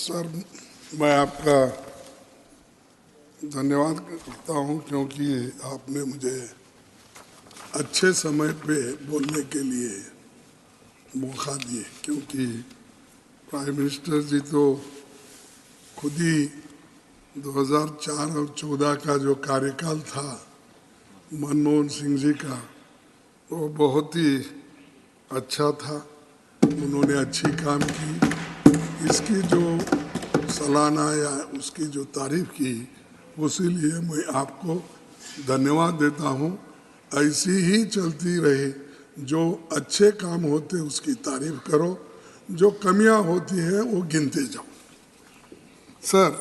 Sir, मैं आपका धन्यवाद करता हूं क्योंकि आपने मुझे अच्छे समय पे बोलने के लिए मौका दिए, क्योंकि प्राइम मिनिस्टर जी तो खुद ही 2004 और 14 का जो कार्यकाल था मनमोहन सिंह जी का, वो बहुत ही अच्छा था। उन्होंने अच्छी काम की। इसकी जो सालाना या उसकी जो तारीफ की, उसीलिए मैं आपको धन्यवाद देता हूँ। ऐसी ही चलती रहे, जो अच्छे काम होते उसकी तारीफ करो, जो कमियां होती है वो गिनते जाओ। सर,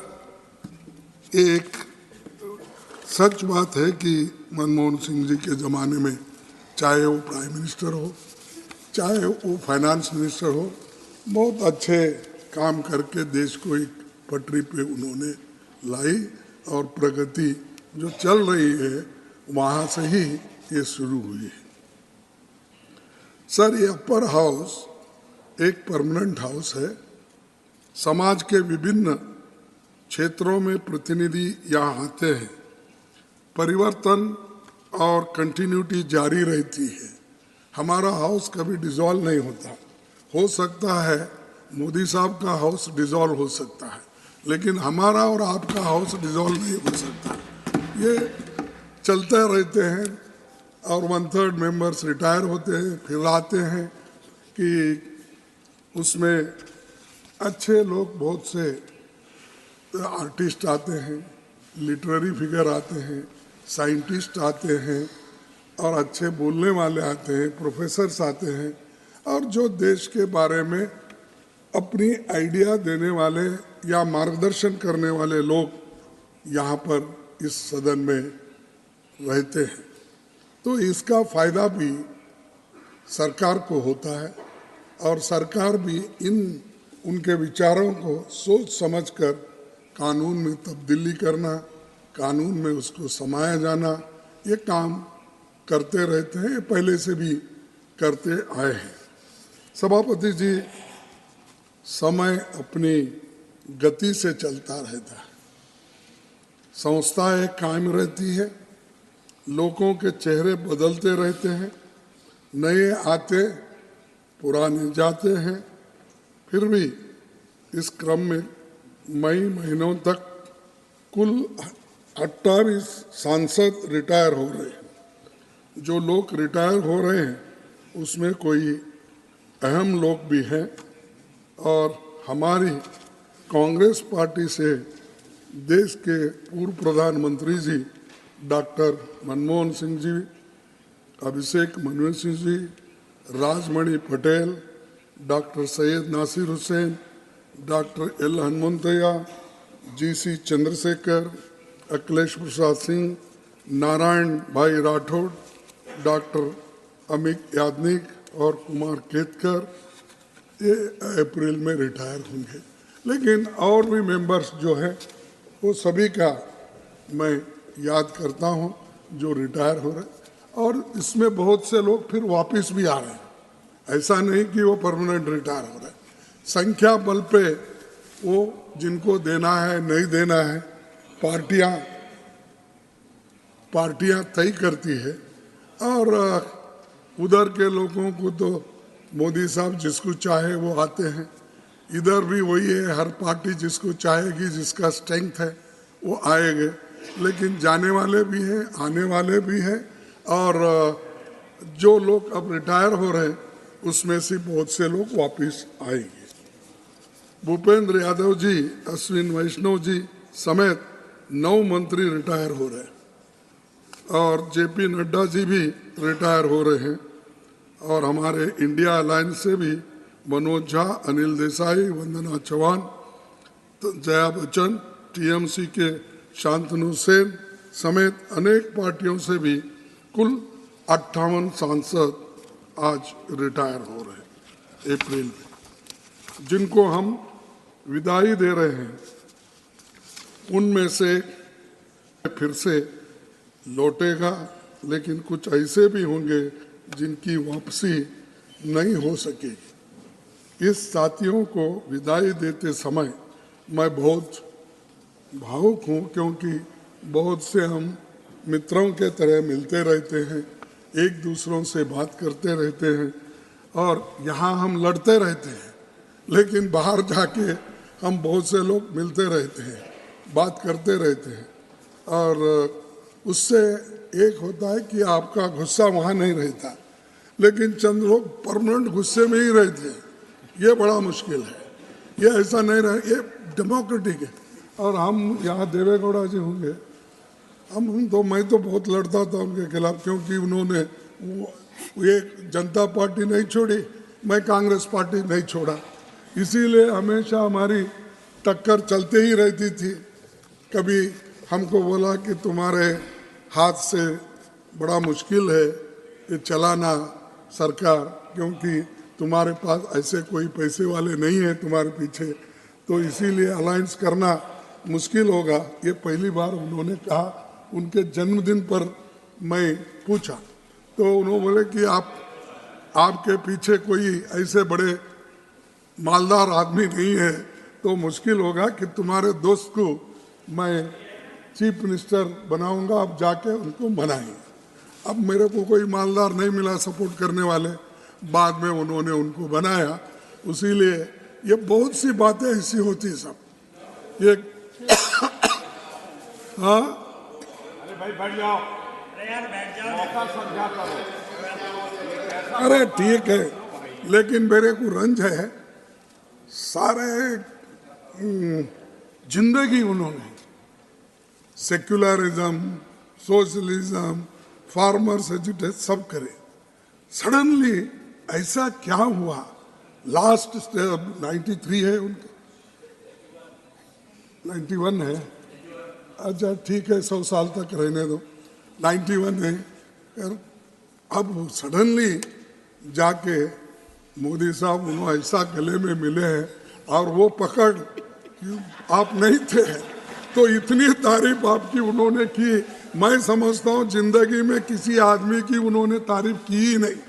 एक सच बात है कि मनमोहन सिंह जी के ज़माने में, चाहे वो प्राइम मिनिस्टर हो, चाहे वो फाइनेंस मिनिस्टर हो, बहुत अच्छे काम करके देश को एक पटरी पे उन्होंने लाई और प्रगति जो चल रही है वहाँ से ही ये शुरू हुई है। सर, ये अपर हाउस एक परमानेंट हाउस है। समाज के विभिन्न क्षेत्रों में प्रतिनिधि यहाँ आते हैं। परिवर्तन और कंटिन्यूटी जारी रहती है। हमारा हाउस कभी डिसॉल्व नहीं होता। हो सकता है मोदी साहब का हाउस डिसॉल्व हो सकता है, लेकिन हमारा और आपका हाउस डिसॉल्व नहीं हो सकता। ये चलते रहते हैं और 1/3 मेंबर्स रिटायर होते हैं, फिर आते हैं कि उसमें अच्छे लोग, बहुत से आर्टिस्ट आते हैं, लिटरेरी फिगर आते हैं, साइंटिस्ट आते हैं और अच्छे बोलने वाले आते हैं, प्रोफेसर्स आते हैं, और जो देश के बारे में अपनी आइडिया देने वाले या मार्गदर्शन करने वाले लोग यहाँ पर इस सदन में रहते हैं। तो इसका फायदा भी सरकार को होता है और सरकार भी उनके विचारों को सोच समझकर कानून में तब्दीली करना, कानून में उसको समाया जाना, ये काम करते रहते हैं। ये पहले से भी करते आए हैं। सभापति जी, समय अपनी गति से चलता रहता है। संस्थाएं कायम रहती है, लोगों के चेहरे बदलते रहते हैं, नए आते पुराने जाते हैं। फिर भी इस क्रम में मई महीनों तक कुल 28 सांसद रिटायर हो रहे हैं। जो लोग रिटायर हो रहे हैं उसमें कोई अहम लोग भी हैं, और हमारी कांग्रेस पार्टी से देश के पूर्व प्रधानमंत्री ji doctor Manmohan Singh ji, Abhishek Manu Singh ji, Rajmani Patel, doctor Syed Nasir Hussain, doctor L Hanumanthaiah, GC Chandrashekhar, Akhilesh Prasad Singh, Narayan Bhai Rathod, doctor Amit Yagnik और कुमार केतकर, ये अप्रैल में रिटायर होंगे। लेकिन और भी मेंबर्स जो हैं वो सभी का मैं याद करता हूं जो रिटायर हो रहे हैं, और इसमें बहुत से लोग फिर वापस भी आ रहे हैं। ऐसा नहीं कि वो परमानेंट रिटायर हो रहे हैं। संख्या बल पे वो जिनको देना है नहीं देना है पार्टियां तय करती है, और उधर के लोगों को तो मोदी साहब जिसको चाहे वो आते हैं। इधर भी वही है, हर पार्टी जिसको चाहेगी, जिसका स्ट्रेंथ है वो आएंगे। लेकिन जाने वाले भी हैं, आने वाले भी हैं, और जो लोग अब रिटायर हो रहे हैं उसमें से बहुत से लोग वापस आएंगे। भूपेंद्र यादव जी, अश्विन वैष्णव जी समेत 9 मंत्री रिटायर हो रहे हैं, और JP नड्डा जी भी रिटायर हो रहे हैं, और हमारे इंडिया अलायंस से भी मनोज झा, अनिल देसाई, वंदना चौहान, जया बच्चन, TMC के शांतनु सेन समेत अनेक पार्टियों से भी कुल 58 सांसद आज रिटायर हो रहे हैं अप्रैल में। जिनको हम विदाई दे रहे हैं उनमें से फिर से लौटेगा, लेकिन कुछ ऐसे भी होंगे जिनकी वापसी नहीं हो सकेगी। इस साथियों को विदाई देते समय मैं बहुत भावुक हूँ, क्योंकि बहुत से हम मित्रों के तरह मिलते रहते हैं, एक दूसरों से बात करते रहते हैं, और यहाँ हम लड़ते रहते हैं, लेकिन बाहर जाके हम बहुत से लोग मिलते रहते हैं, बात करते रहते हैं, और उससे एक होता है कि आपका गुस्सा वहाँ नहीं रहता, लेकिन चंद लोग परमानेंट गुस्से में ही रहते हैं। ये बड़ा मुश्किल है, ये ऐसा नहीं रहे, ये डेमोक्रेटिक है। और हम यहाँ देवेगौड़ा जी होंगे, हम तो मैं तो बहुत लड़ता था उनके खिलाफ, क्योंकि उन्होंने ये जनता पार्टी नहीं छोड़ी, मैं कांग्रेस पार्टी नहीं छोड़ा, इसीलिए हमेशा हमारी टक्कर चलते ही रहती थी। कभी हमको बोला कि तुम्हारे हाथ से बड़ा मुश्किल है ये चलाना सरकार, क्योंकि तुम्हारे पास ऐसे कोई पैसे वाले नहीं हैं तुम्हारे पीछे, तो इसीलिए अलायंस करना मुश्किल होगा। ये पहली बार उन्होंने कहा, उनके जन्मदिन पर मैं पूछा तो उन्होंने बोले कि आपके पीछे कोई ऐसे बड़े मालदार आदमी नहीं है, तो मुश्किल होगा कि तुम्हारे दोस्त को मैं चीफ मिनिस्टर बनाऊंगा, आप जाके उनको मनाएंगे। अब मेरे को कोई मालदार नहीं मिला सपोर्ट करने वाले, बाद में उन्होंने उनको बनाया। इसीलिए ये बहुत सी बातें ऐसी होती सब ये हाँ, अरे भाई बैठ जाओ, अरे यार बैठ जाओ, मौका समझा करो। अरे ठीक है, लेकिन मेरे को रंज है, सारे जिंदगी उन्होंने सेक्युलरिज्म, सोशलिज्म, फार्मर्स एजुटेशन सब करे, सडनली ऐसा क्या हुआ? लास्ट 93 है उनका, 91 है, अच्छा ठीक है 100 साल तक रहने दो, 91 है। अब सडनली जाके मोदी साहब उन्होंने ऐसा गले में मिले हैं, और वो पकड़ आप नहीं थे, तो इतनी तारीफ आपकी उन्होंने की, मैं समझता हूँ जिंदगी में किसी आदमी की उन्होंने तारीफ की ही नहीं,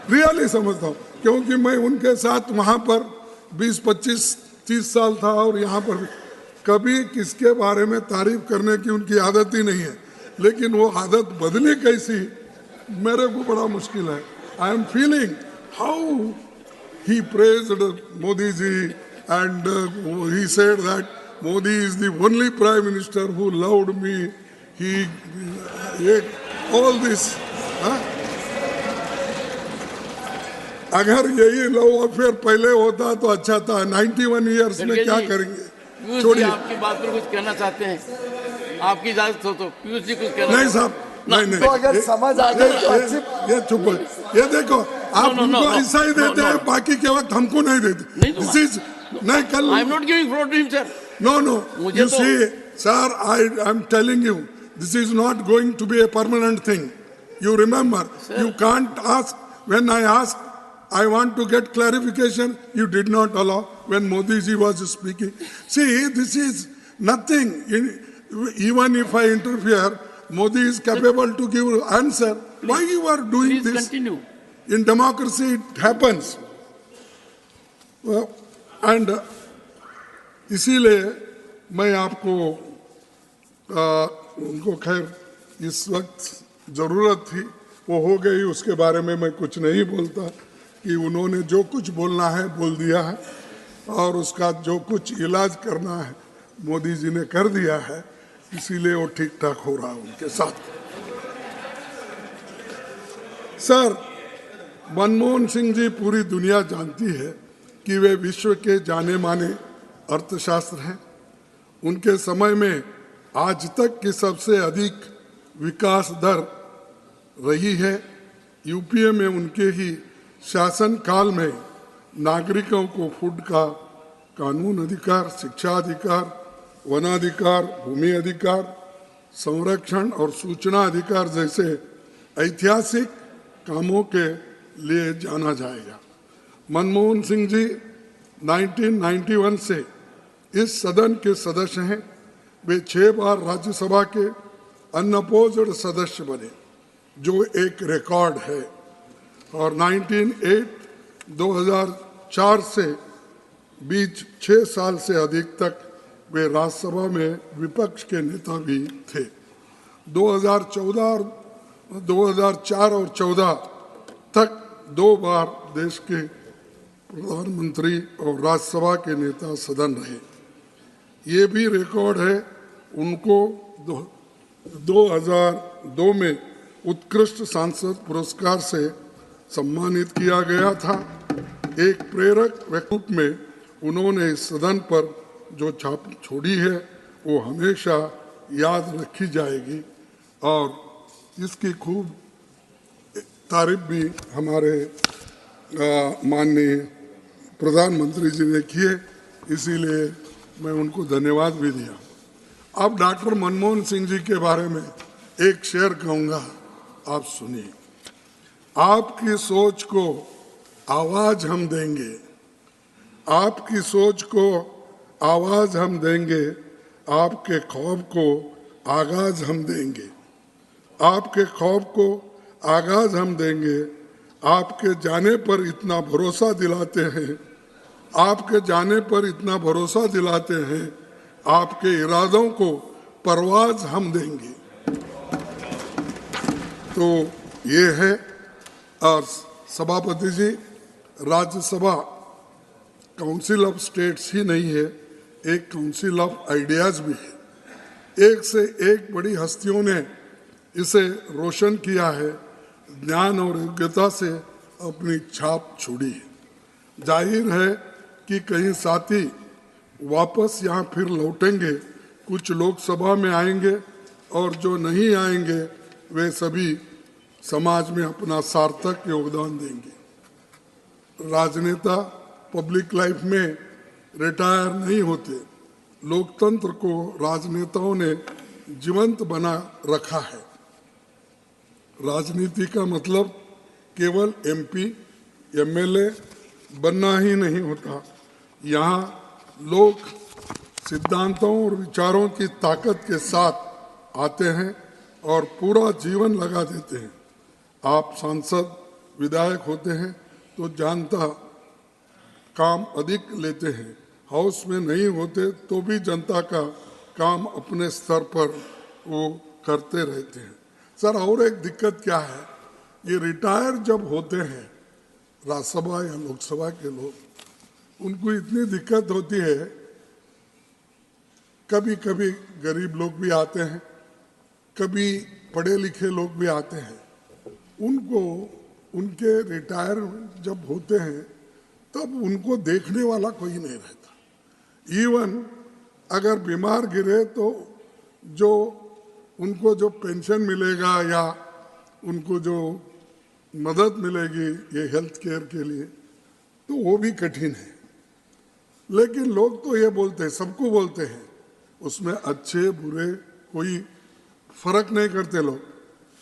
रियली समझता हूँ, क्योंकि मैं उनके साथ वहाँ पर 20, 25, 30 साल था, और यहाँ पर कभी किसके बारे में तारीफ करने की उनकी आदत ही नहीं है, लेकिन वो आदत बदली कैसी मेरे को बड़ा मुश्किल है। I am feeling how he praised Modi ji, and he said that Modi is the only prime minister who loved me. He all this. अगर यही लव अफेयर पहले होता तो अच्छा था। 91 इयर्स में क्या करेंगे? छोड़िए, आपकी बात पर कुछ कहना चाहते हैं, आपकी इजाजत हो तो पीयूष जी कुछ कहना। नहीं साहब, नहीं तो अगर समझ आ जाए तो अच्छी ये चुप, ये देखो आप उनको ऐसा ही देते हैं, बाकी के वक्त हमको नहीं देते। दिस इज नहीं, कल I am not giving floor to him sir. No, you see, sir, I'm telling you, this is not going to be a permanent thing. You remember, sir, you can't ask, when I asked, I want to get clarification, you did not allow when Modi ji was speaking. See, this is nothing. Even if I interfere, Modi is capable to give answer. Please, why you are doing this? Continue. In democracy, it happens. Well, and इसीलिए मैं आपको उनको खैर इस वक्त ज़रूरत थी, वो हो गई, उसके बारे में मैं कुछ नहीं बोलता, कि उन्होंने जो कुछ बोलना है बोल दिया है, और उसका जो कुछ इलाज करना है मोदी जी ने कर दिया है, इसीलिए वो ठीक ठाक हो रहा है उनके साथ। सर, मनमोहन सिंह जी पूरी दुनिया जानती है कि वे विश्व के जाने माने अर्थशास्त्र हैं। उनके समय में आज तक की सबसे अधिक विकास दर रही है। यूपीए में उनके ही शासन काल में नागरिकों को फूड का कानून अधिकार, शिक्षा अधिकार, वनाधिकार, भूमि अधिकार, संरक्षण और सूचना अधिकार जैसे ऐतिहासिक कामों के लिए जाना जाएगा। मनमोहन सिंह जी 1991 से इस सदन के सदस्य हैं। वे 6 बार राज्यसभा के अनअपोज्ड सदस्य बने, जो एक रिकॉर्ड है, और 2004 से बीच 6 साल से अधिक तक वे राज्यसभा में विपक्ष के नेता भी थे। 2004 और 14 तक 2 बार देश के प्रधानमंत्री और राज्यसभा के नेता सदन रहे। ये भी रिकॉर्ड है। उनको 2002 में उत्कृष्ट सांसद पुरस्कार से सम्मानित किया गया था। एक प्रेरक रूप में उन्होंने इस सदन पर जो छाप छोड़ी है वो हमेशा याद रखी जाएगी और इसकी खूब तारीफ भी हमारे माननीय प्रधानमंत्री जी ने की है, इसीलिए मैं उनको धन्यवाद भी दिया। अब डॉक्टर मनमोहन सिंह जी के बारे में एक शेर कहूँगा, आप सुनिए। आपकी सोच को आवाज हम देंगे, आपकी सोच को आवाज हम देंगे, आपके ख्वाब को आगाज हम देंगे, आपके ख्वाब को आगाज हम देंगे। आपके जाने पर इतना भरोसा दिलाते हैं, आपके जाने पर इतना भरोसा दिलाते हैं, आपके इरादों को परवाज हम देंगे। तो ये है। और सभापति जी, राज्यसभा काउंसिल ऑफ स्टेट्स ही नहीं है, एक काउंसिल ऑफ आइडियाज भी है। एक से एक बड़ी हस्तियों ने इसे रोशन किया है, ज्ञान और योग्यता से अपनी छाप छोड़ी है। जाहिर है कि कई साथी वापस यहाँ फिर लौटेंगे, कुछ लोकसभा में आएंगे और जो नहीं आएंगे वे सभी समाज में अपना सार्थक योगदान देंगे। राजनेता पब्लिक लाइफ में रिटायर नहीं होते। लोकतंत्र को राजनेताओं ने जीवंत बना रखा है। राजनीति का मतलब केवल एमपी, एमएलए बनना ही नहीं होता। यहाँ लोग सिद्धांतों और विचारों की ताकत के साथ आते हैं और पूरा जीवन लगा देते हैं। आप सांसद, विधायक होते हैं तो जनता काम अधिक लेते हैं, हाउस में नहीं होते तो भी जनता का काम अपने स्तर पर वो करते रहते हैं। सर, और एक दिक्कत क्या है, ये रिटायर जब होते हैं राज्यसभा या लोकसभा के लोग, उनको इतनी दिक्कत होती है, कभी कभी गरीब लोग भी आते हैं, कभी पढ़े लिखे लोग भी आते हैं। उनको उनके रिटायर जब होते हैं तब उनको देखने वाला कोई नहीं रहता। इवन अगर बीमार गिरे तो जो उनको जो पेंशन मिलेगा या उनको जो मदद मिलेगी ये हेल्थ केयर के लिए, तो वो भी कठिन है। लेकिन लोग तो ये बोलते हैं, सबको बोलते हैं, उसमें अच्छे बुरे कोई फर्क नहीं करते लोग।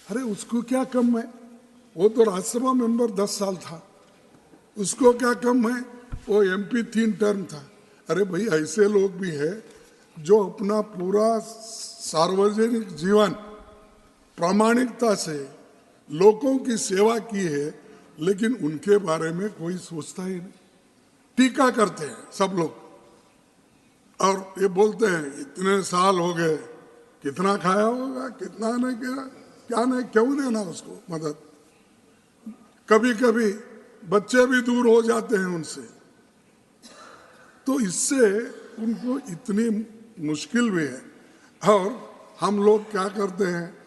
अरे उसको क्या कम है, वो तो राज्यसभा मेंबर 10 साल था, उसको क्या कम है, वो एमपी 3 टर्म था। अरे भाई, ऐसे लोग भी हैं जो अपना पूरा सार्वजनिक जीवन प्रामाणिकता से लोगों की सेवा की है, लेकिन उनके बारे में कोई सोचता ही नहीं। टीका करते हैं सब लोग और ये बोलते हैं इतने साल हो गए, कितना खाया होगा, कितना नहीं किया, क्या नहीं, क्यों देना उसको मदद। कभी कभी बच्चे भी दूर हो जाते हैं उनसे, तो इससे उनको इतनी मुश्किल भी है। और हम लोग क्या करते हैं,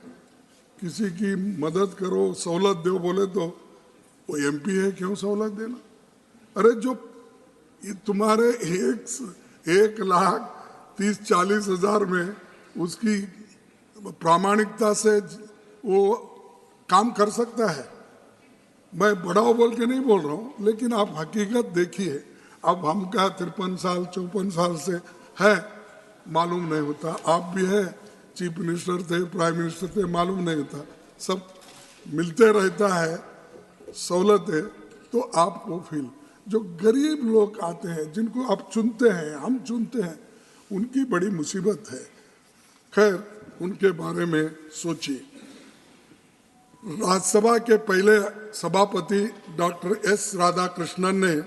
किसी की मदद करो, सहूलत दो बोले तो वो एमपी है, क्यों सहूलत देना। अरे जो तुम्हारे 1,30,40,000 में उसकी प्रामाणिकता से वो काम कर सकता है। मैं बड़ा बोल के नहीं बोल रहा हूँ, लेकिन आप हकीकत देखिए। अब हम क्या 53 साल 54 साल से है, मालूम नहीं होता। आप भी है, चीफ मिनिस्टर थे, प्राइम मिनिस्टर थे, मालूम नहीं होता। सब मिलते रहता है सहूलतें, तो आपको फील। जो गरीब लोग आते हैं, जिनको आप चुनते हैं, हम चुनते हैं, उनकी बड़ी मुसीबत है। खैर, उनके बारे में सोचिए। राज्यसभा के पहले सभापति डॉक्टर एस राधाकृष्णन ने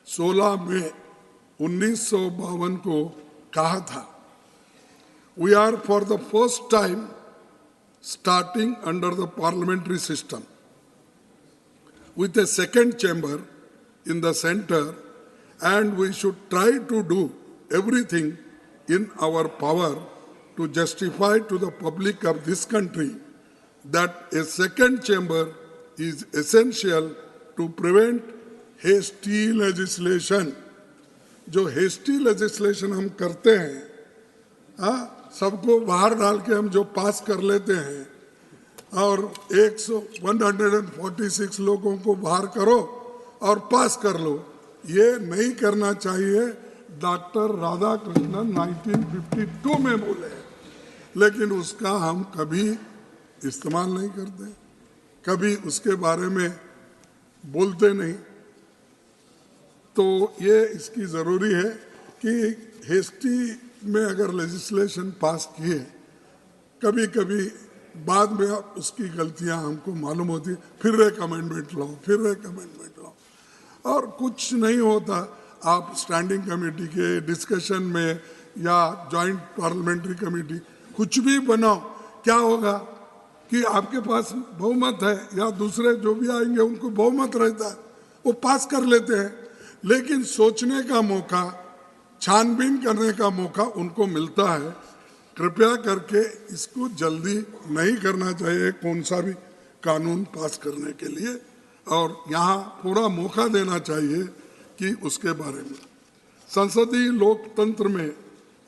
16 मई 1952 को कहा था, we are for the first time starting under the parliamentary system with a second chamber in the center, and we should try to do everything in our power to justify to the public of this country that a second chamber is essential to prevent hasty legislation. जो hasty legislation हम करते हैं, सबको बाहर डाल के हम जो पास कर लेते हैं और 146 लोगों को बाहर करो और पास कर लो, ये नहीं करना चाहिए। डॉक्टर राधाकृष्णन 1952 में बोले, लेकिन उसका हम कभी इस्तेमाल नहीं करते, कभी उसके बारे में बोलते नहीं। तो ये इसकी ज़रूरी है कि हेस्टी में अगर लेजिस्लेशन पास किए, कभी कभी बाद में उसकी गलतियां हमको मालूम होती, फिर एक अमेंडमेंट लाओ, फिर एक अमेंडमेंट लाओ, और कुछ नहीं होता। आप स्टैंडिंग कमेटी के डिस्कशन में या जॉइंट पार्लियामेंट्री कमेटी कुछ भी बनाओ, क्या होगा कि आपके पास बहुमत है या दूसरे जो भी आएंगे उनको बहुमत रहता है, वो पास कर लेते हैं, लेकिन सोचने का मौका, छानबीन करने का मौका उनको मिलता है। कृपया करके इसको जल्दी नहीं करना चाहिए कौन सा भी कानून पास करने के लिए, और यहाँ पूरा मौका देना चाहिए कि उसके बारे में। संसदीय लोकतंत्र में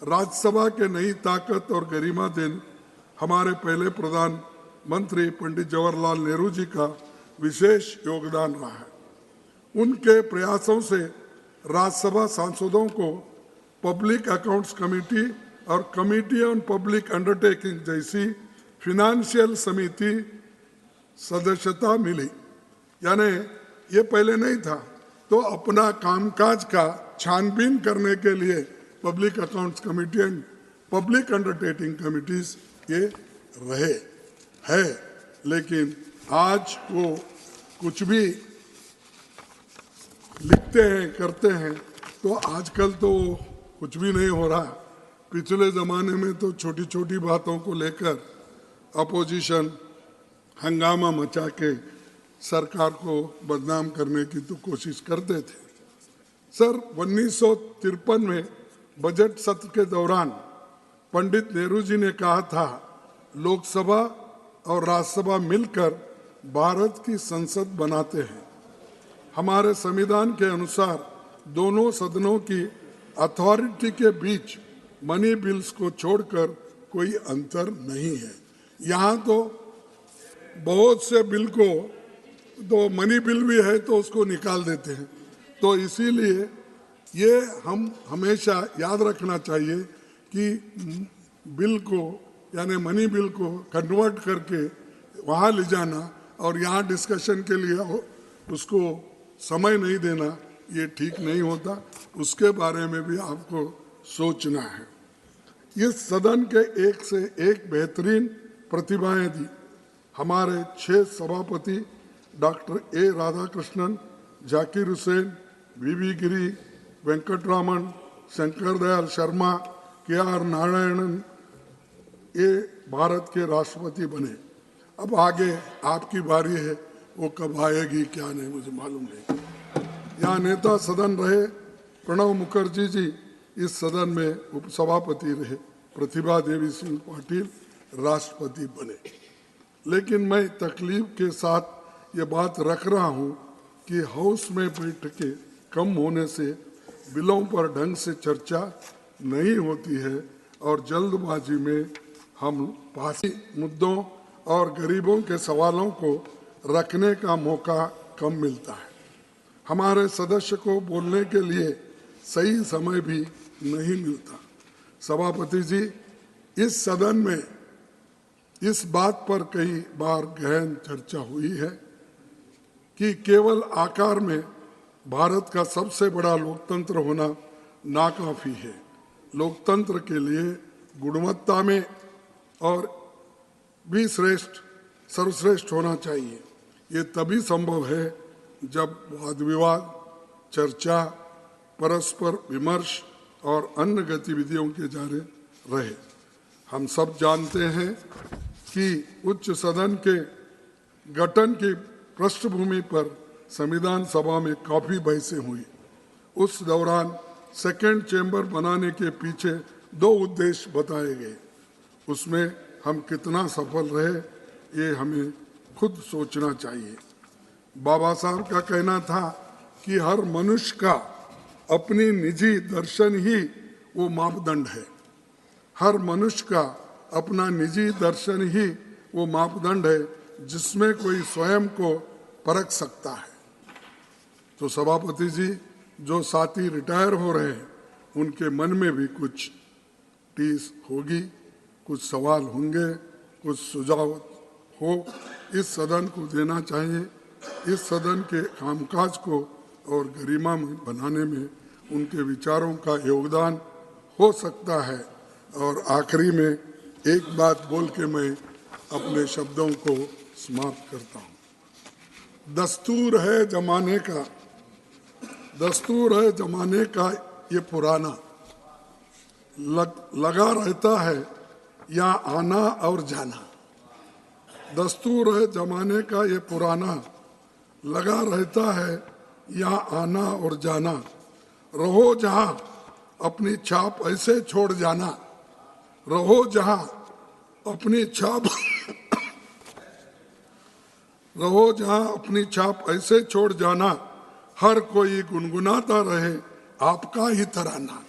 राज्यसभा के नई ताकत और गरिमा देन हमारे पहले प्रधानमंत्री पंडित जवाहरलाल नेहरू जी का विशेष योगदान रहा है। उनके प्रयासों से राज्यसभा सांसदों को पब्लिक अकाउंट्स कमेटी और कमेटी ऑन पब्लिक अंडरटेकिंग जैसी फिनेंशियल समिति सदस्यता मिली, यानी ये पहले नहीं था। तो अपना कामकाज का छानबीन करने के लिए public accounts committee and public undertaking committees ये रहे है, लेकिन आज वो कुछ भी लिखते हैं, करते हैं, तो आजकल तो कुछ भी नहीं हो रहा। पिछले ज़माने में तो छोटी छोटी बातों को लेकर अपोजिशन हंगामा मचा के सरकार को बदनाम करने की तो कोशिश करते थे। सर, 1953 में बजट सत्र के दौरान पंडित नेहरू जी ने कहा था, लोकसभा और राज्यसभा मिलकर भारत की संसद बनाते हैं। हमारे संविधान के अनुसार दोनों सदनों की अथॉरिटी के बीच मनी बिल्स को छोड़कर कोई अंतर नहीं है। यहाँ तो बहुत से बिल को तो मनी बिल भी है तो उसको निकाल देते हैं। तो इसीलिए ये हम हमेशा याद रखना चाहिए कि बिल को यानी मनी बिल को कन्वर्ट करके वहाँ ले जाना और यहाँ डिस्कशन के लिए उसको समय नहीं देना, ये ठीक नहीं होता। उसके बारे में भी आपको सोचना है। इस सदन के एक से एक बेहतरीन प्रतिभाएं दी हमारे 6 सभापति doctor A Radhakrishnan, Zakir Hussain, V V Giri, Venkataraman, Shankar Dayal Sharma, K R. Narayanan ये भारत के राष्ट्रपति बने। अब आगे आपकी बारी है, वो कब आएगी क्या नहीं मुझे मालूम नहीं। यहाँ नेता सदन रहे प्रणब मुखर्जी जी, इस सदन में उपसभापति रहे, प्रतिभा देवी सिंह पाटिल राष्ट्रपति बने। लेकिन मैं तकलीफ के साथ ये बात रख रहा हूँ कि हाउस में बैठकें कम होने से बिलों पर ढंग से चर्चा नहीं होती है और जल्दबाजी में हम पासी मुद्दों और गरीबों के सवालों को रखने का मौका कम मिलता है। हमारे सदस्य को बोलने के लिए सही समय भी नहीं मिलता। सभापति जी, इस सदन में इस बात पर कई बार गहन चर्चा हुई है कि केवल आकार में भारत का सबसे बड़ा लोकतंत्र होना नाकाफी है। लोकतंत्र के लिए गुणवत्ता में और भी सर्वश्रेष्ठ होना चाहिए। ये तभी संभव है जब वाद विवाद, चर्चा, परस्पर विमर्श और अन्य गतिविधियों के जारी रहे। हम सब जानते हैं कि उच्च सदन के गठन की पृष्ठभूमि पर संविधान सभा में काफी बहसें हुई। उस दौरान सेकेंड चेंबर बनाने के पीछे 2 उद्देश्य बताए गए। उसमें हम कितना सफल रहे ये हमें खुद सोचना चाहिए। बाबा साहब का कहना था कि हर मनुष्य का अपनी निजी दर्शन ही वो मापदंड है। हर मनुष्य का अपना निजी दर्शन ही वो मापदंड है जिसमें कोई स्वयं को परख सकता है। तो सभापति जी, जो साथी रिटायर हो रहे हैं उनके मन में भी कुछ टीस होगी, कुछ सवाल होंगे, कुछ सुझाव हो, इस सदन को देना चाहिए। इस सदन के कामकाज को और गरिमा में बनाने में उनके विचारों का योगदान हो सकता है। और आखिरी में एक बात बोल के मैं अपने शब्दों को समाप्त करता हूँ। दस्तूर है जमाने का, दस्तूर है जमाने का ये पुराना, लगा रहता है यहाँ आना और जाना। दस्तूर है जमाने का ये पुराना, लगा रहता है यहाँ आना और जाना। रहो जहाँ अपनी छाप ऐसे छोड़ जाना, रहो जहाँ अपनी छाप रहो जहाँ अपनी छाप ऐसे छोड़ जाना, हर कोई गुनगुनाता रहे आपका ही तराना।